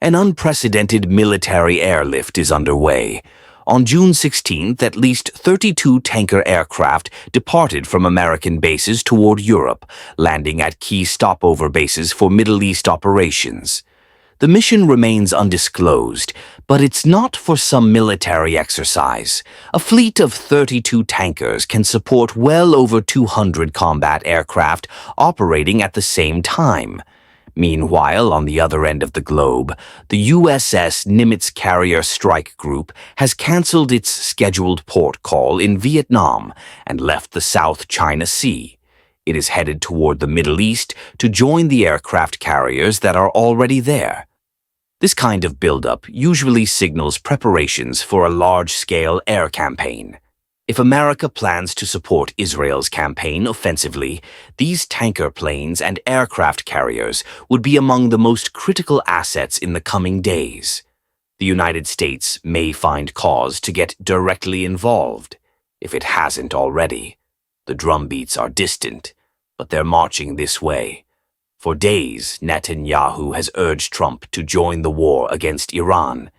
An unprecedented military airlift is underway. On June 16th, at least 32 tanker aircraft departed from American bases toward Europe, landing at key stopover bases for Middle East operations. The mission remains undisclosed, but it's not for some military exercise. A fleet of 32 tankers can support well over 200 combat aircraft operating at the same time. Meanwhile, on the other end of the globe, the USS Nimitz Carrier Strike Group has canceled its scheduled port call in Vietnam and left the South China Sea. It is headed toward the Middle East to join the aircraft carriers that are already there. This kind of buildup usually signals preparations for a large-scale air campaign. If America plans to support Israel's campaign offensively, these tanker planes and aircraft carriers would be among the most critical assets in the coming days. The United States may find cause to get directly involved, if it hasn't already. The drumbeats are distant, but they're marching this way. For days, Netanyahu has urged Trump to join the war against Iran.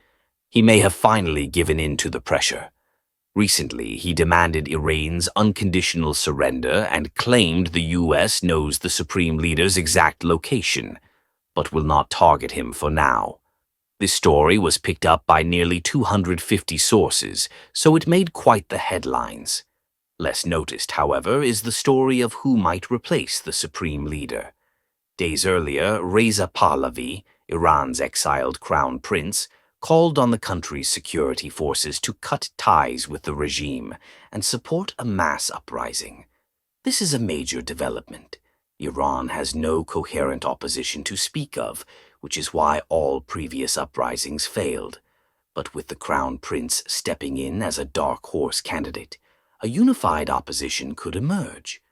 He may have finally given in to the pressure. Recently, he demanded Iran's unconditional surrender and claimed the U.S. knows the Supreme Leader's exact location, but will not target him for now. This story was picked up by nearly 250 sources, so it made quite the headlines. Less noticed, however, is the story of who might replace the Supreme Leader. Days earlier, Reza Pahlavi, Iran's exiled crown prince, called on the country's security forces to cut ties with the regime and support a mass uprising. This is a major development. Iran has no coherent opposition to speak of, which is why all previous uprisings failed. But with the crown prince stepping in as a dark horse candidate, a unified opposition could emerge.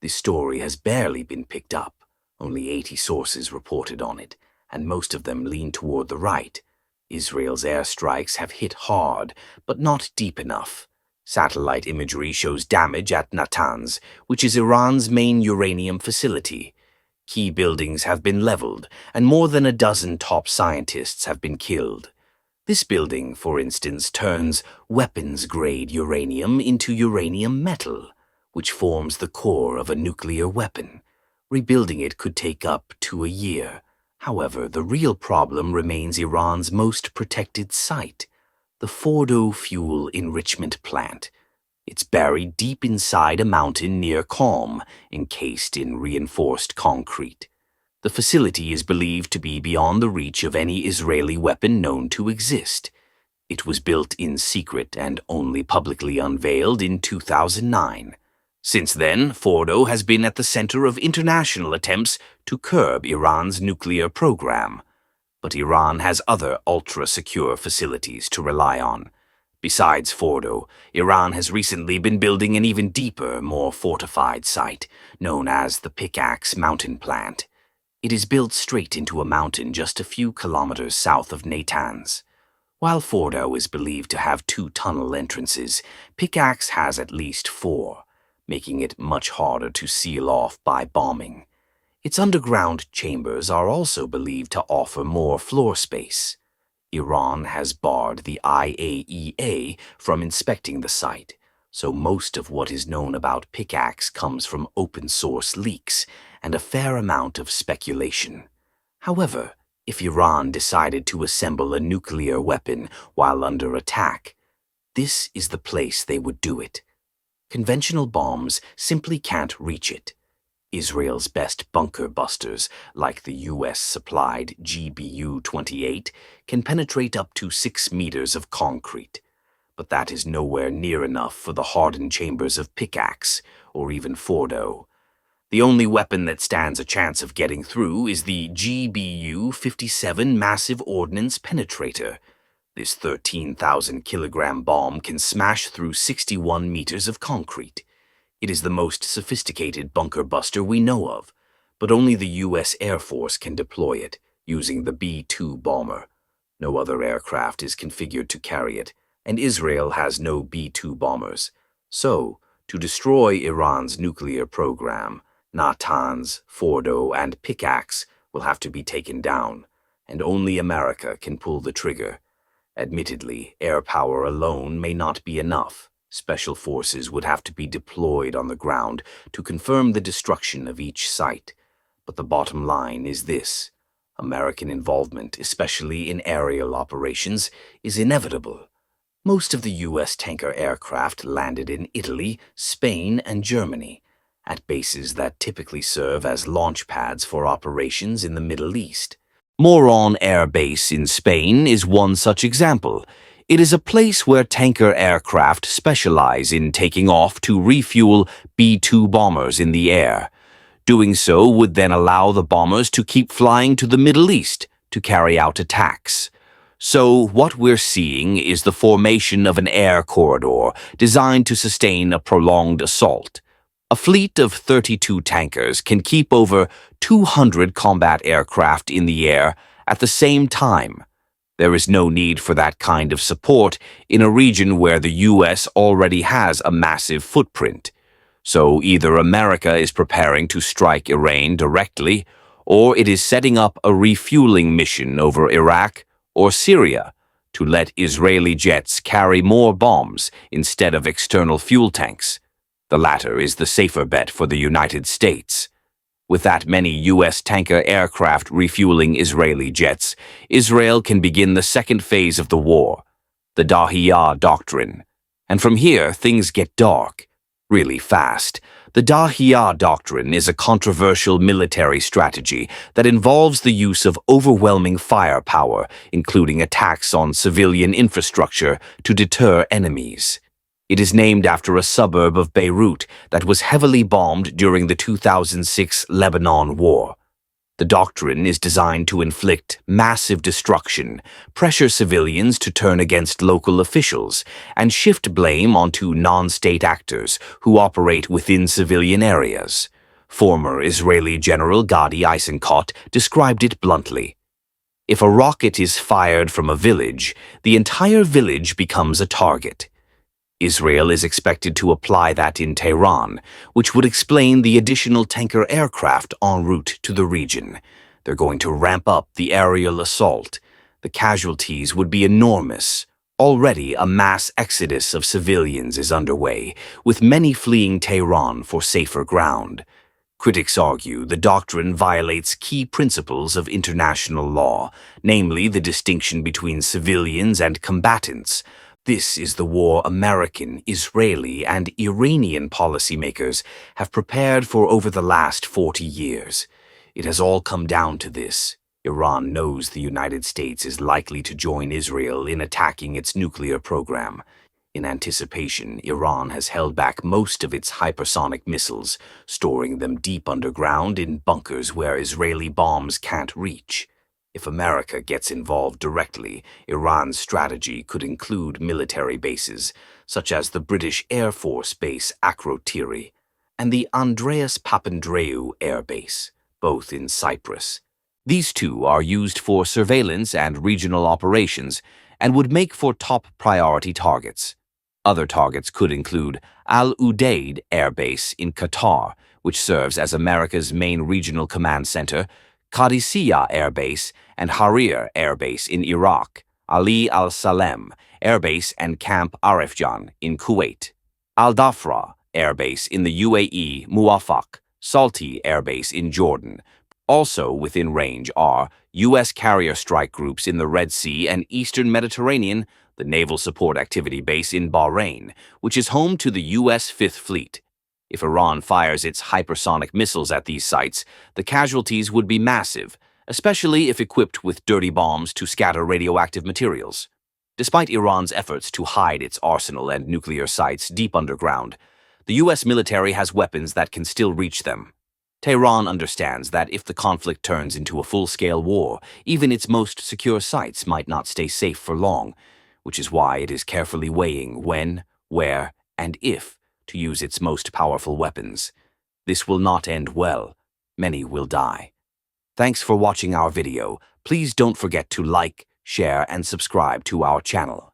This story has barely been picked up. Only 80 sources reported on it, and most of them lean toward the right. Israel's airstrikes have hit hard, but not deep enough. Satellite imagery shows damage at Natanz, which is Iran's main uranium facility. Key buildings have been leveled, and more than a dozen top scientists have been killed. This building, for instance, turns weapons-grade uranium into uranium metal, which forms the core of a nuclear weapon. Rebuilding it could take up to a year. However, the real problem remains Iran's most protected site, the Fordo fuel enrichment plant. It's buried deep inside a mountain near Qom, encased in reinforced concrete. The facility is believed to be beyond the reach of any Israeli weapon known to exist. It was built in secret and only publicly unveiled in 2009. Since then, Fordo has been at the center of international attempts to curb Iran's nuclear program. But Iran has other ultra-secure facilities to rely on. Besides Fordo, Iran has recently been building an even deeper, more fortified site, known as the Pickaxe Mountain Plant. It is built straight into a mountain just a few kilometers south of Natanz. While Fordo is believed to have 2 tunnel entrances, Pickaxe has at least 4. Making it much harder to seal off by bombing. Its underground chambers are also believed to offer more floor space. Iran has barred the IAEA from inspecting the site, so most of what is known about Pickaxe comes from open-source leaks and a fair amount of speculation. However, if Iran decided to assemble a nuclear weapon while under attack, this is the place they would do it. Conventional bombs simply can't reach it. Israel's best bunker busters, like the U.S.-supplied GBU-28, can penetrate up to 6 meters of concrete. But that is nowhere near enough for the hardened chambers of Pickaxe, or even Fordo. The only weapon that stands a chance of getting through is the GBU-57 Massive Ordnance Penetrator. This 13,000-kilogram bomb can smash through 61 meters of concrete. It is the most sophisticated bunker buster we know of, but only the U.S. Air Force can deploy it, using the B-2 bomber. No other aircraft is configured to carry it, and Israel has no B-2 bombers. So, to destroy Iran's nuclear program, Natanz, Fordo, and Pickaxe will have to be taken down, and only America can pull the trigger. Admittedly, air power alone may not be enough. Special forces would have to be deployed on the ground to confirm the destruction of each site. But the bottom line is this: American involvement, especially in aerial operations, is inevitable. Most of the U.S. tanker aircraft landed in Italy, Spain, and Germany, at bases that typically serve as launch pads for operations in the Middle East. Moron Air Base in Spain is one such example. It is a place where tanker aircraft specialize in taking off to refuel B-2 bombers in the air. Doing so would then allow the bombers to keep flying to the Middle East to carry out attacks. So what we're seeing is the formation of an air corridor designed to sustain a prolonged assault. A fleet of 32 tankers can keep over 200 combat aircraft in the air at the same time. There is no need for that kind of support in a region where the U.S. already has a massive footprint. So either America is preparing to strike Iran directly, or it is setting up a refueling mission over Iraq or Syria to let Israeli jets carry more bombs instead of external fuel tanks. The latter is the safer bet for the United States. With that many U.S. tanker aircraft refueling Israeli jets, Israel can begin the second phase of the war, the Dahiya Doctrine. And from here, things get dark, really fast. The Dahiya Doctrine is a controversial military strategy that involves the use of overwhelming firepower, including attacks on civilian infrastructure, to deter enemies. It is named after a suburb of Beirut that was heavily bombed during the 2006 Lebanon War. The doctrine is designed to inflict massive destruction, pressure civilians to turn against local officials, and shift blame onto non-state actors who operate within civilian areas. Former Israeli General Gadi Eisenkot described it bluntly: "If a rocket is fired from a village, the entire village becomes a target." Israel is expected to apply that in Tehran, which would explain the additional tanker aircraft en route to the region. They're going to ramp up the aerial assault. The casualties would be enormous. Already a mass exodus of civilians is underway, with many fleeing Tehran for safer ground. Critics argue the doctrine violates key principles of international law, namely the distinction between civilians and combatants. This is the war American, Israeli, and Iranian policymakers have prepared for over the last 40 years. It has all come down to this. Iran knows the United States is likely to join Israel in attacking its nuclear program. In anticipation, Iran has held back most of its hypersonic missiles, storing them deep underground in bunkers where Israeli bombs can't reach. If America gets involved directly, Iran's strategy could include military bases, such as the British Air Force Base Akrotiri and the Andreas Papandreou Air Base, both in Cyprus. These two are used for surveillance and regional operations and would make for top priority targets. Other targets could include Al Udeid Air Base in Qatar, which serves as America's main regional command center, Qadisiyah Air Base and Harir Air Base in Iraq, Ali al-Salem Air Base and Camp Arifjan in Kuwait, Al-Dhafra Air Base in the UAE, Muwafaq, Salti Air Base in Jordan. Also within range are U.S. carrier strike groups in the Red Sea and Eastern Mediterranean, the Naval Support Activity Base in Bahrain, which is home to the U.S. Fifth Fleet. If Iran fires its hypersonic missiles at these sites, the casualties would be massive, especially if equipped with dirty bombs to scatter radioactive materials. Despite Iran's efforts to hide its arsenal and nuclear sites deep underground, the U.S. military has weapons that can still reach them. Tehran understands that if the conflict turns into a full-scale war, even its most secure sites might not stay safe for long, which is why it is carefully weighing when, where, and if to use its most powerful weapons. This will not end well. Many will die. Thanks for watching our video. Please don't forget to like, share, and subscribe to our channel.